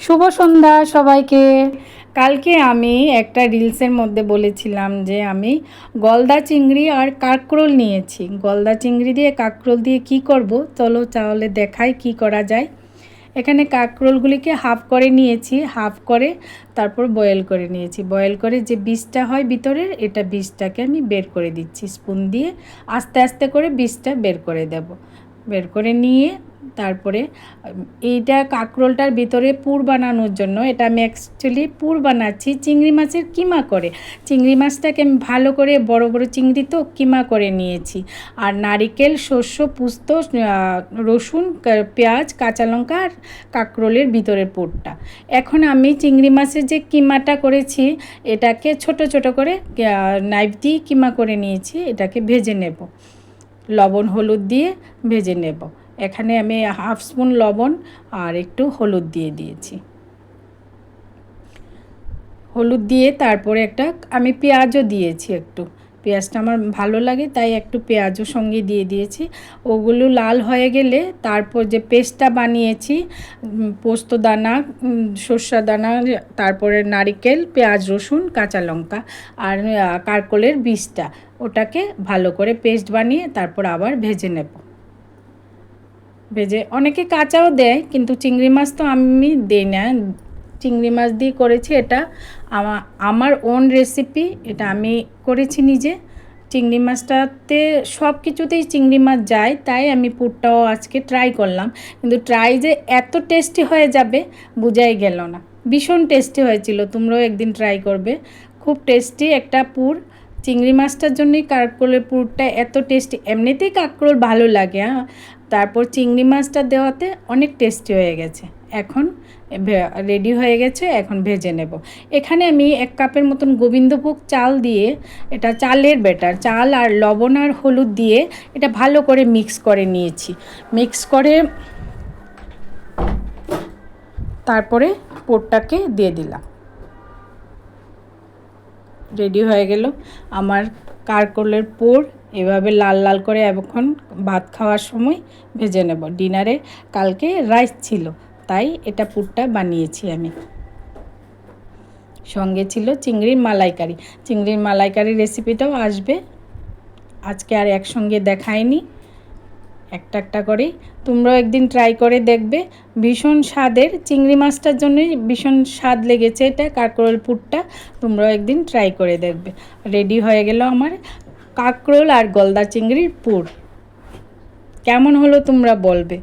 শুভ সন্ধ্যা সবাইকে। কালকে আমি একটা রিলসের মধ্যে বলেছিলাম যে আমি গলদা চিংড়ি আর কাঁকরোল নিয়েছি। গলদা চিংড়ি দিয়ে কাঁকরোল দিয়ে কি করব, চলো তাহলে দেখাই কি করা যায়। এখানে কাঁকরোলগুলিকে হাফ করে নিয়েছি, হাফ করে তারপর বয়েল করে নিয়েছি। বয়েল করে যে বীজটা হয় ভিতরের, এটা বীজটাকে আমি বের করে দিচ্ছি স্পুন দিয়ে। আস্তে আস্তে করে বীজটা বের করে দেব। বের করে নিয়ে তারপরে এইটা কাঁকরোলটার ভিতরে পুর বানানোর জন্য, এটা আমি অ্যাকচুয়ালি পুর বানাচ্ছি চিংড়ি মাছের কিমা করে। চিংড়ি মাছটাকে আমি ভালো করে বড় বড় চিংড়ি তো কিমা করে নিয়েছি। আর নারিকেল, শস্য, পুস্ত, রসুন, পেঁয়াজ, কাঁচা লঙ্কা আর কাঁকরোলের ভিতরের পুরটা। এখন আমি চিংড়ি মাছের যে কিমাটা করেছি এটাকে ছোট ছোট করে নাইফ দিয়ে কিমা করে নিয়েছি। এটাকে ভেজে নেব, লবণ হলুদ দিয়ে ভেজে নেব। এখানে আমি হাফ স্পুন লবণ আর একটু হলুদ দিয়ে দিয়েছি। হলুদ দিয়ে তারপরে আমি পেঁয়াজও দিয়েছি, একটু পেঁয়াজটা আমার ভালো লাগে তাই একটু পেঁয়াজও সঙ্গে দিয়ে দিয়েছি। ওগুলো লাল হয়ে গেলে তারপর যে পেস্টটা বানিয়েছি, পোস্ত দানা, সর্ষে দানা, তারপরে নারিকেল, পেঁয়াজ, রসুন, কাঁচা লঙ্কা আর কাঁকরোলের বীজটা, ওটাকে ভালো করে পেস্ট বানিয়ে তারপর আবার ভেজে নেব। ভেজে অনেকে কাঁচাও দেয়, কিন্তু চিংড়ি মাছ তো আমি দিই না। চিংড়ি মাছ দিয়ে করেছি, এটা আমার ওন রেসিপি, এটা আমি করেছি নিজে। চিংড়ি মাছটাতে সব কিছুতেই চিংড়ি মাছ যায়, তাই আমি পুরটাও আজকে ট্রাই করলাম। কিন্তু ট্রাই যে এত টেস্টি হয়ে যাবে বোঝাই গেল না। ভীষণ টেস্টি হয়েছিল, তোমরাও একদিন ট্রাই করবে। খুব টেস্টি একটা পুর। চিংড়ি মাছটার জন্যই কাঁকরোলের পুরটা এত টেস্টি। এমনিতেই কাঁকরোল ভালো লাগে, তারপর চিংড়ি মাছটা দেওয়াতে অনেক টেস্টি হয়ে গেছে। এখন রেডি হয়ে গেছে, এখন ভেজে নেব। এখানে আমি 1 কাপের মতন গোবিন্দভোগ চাল দিয়ে, এটা চালের ব্যাটার, চাল আর লবণ আর হলুদ দিয়ে এটা ভালো করে মিক্স করে নিয়েছি। মিক্স করে তারপরে পুরটাকে দিয়ে দিলাম। রেডি হয়ে গেল আমার কাঁকরোলের পুর। এভাবে লাল লাল করে এখন ভাত খাওয়ার সময় ভেজে নেব। ডিনারে কালকে রাইস ছিল, তাই এটা পুরটা বানিয়েছি আমি। সঙ্গে ছিল চিংড়ির মালাইকারি। চিংড়ির মালাইকারি রেসিপিটাও আসবে, আজকে আর একসঙ্গে দেখাইনি, একটা একটা করেই। তোমরাও একদিন ট্রাই করে দেখবে, ভীষণ স্বাদের। চিংড়ি মাছটার জন্যই ভীষণ স্বাদ লেগেছে এটা কাঁকরোল পুরটা। তোমরাও একদিন ট্রাই করে দেখবে। রেডি হয়ে গেল আমার কাঁকরোল আর গলদা চিংড়ির পুর। কেমন হলো তোমরা বলবে।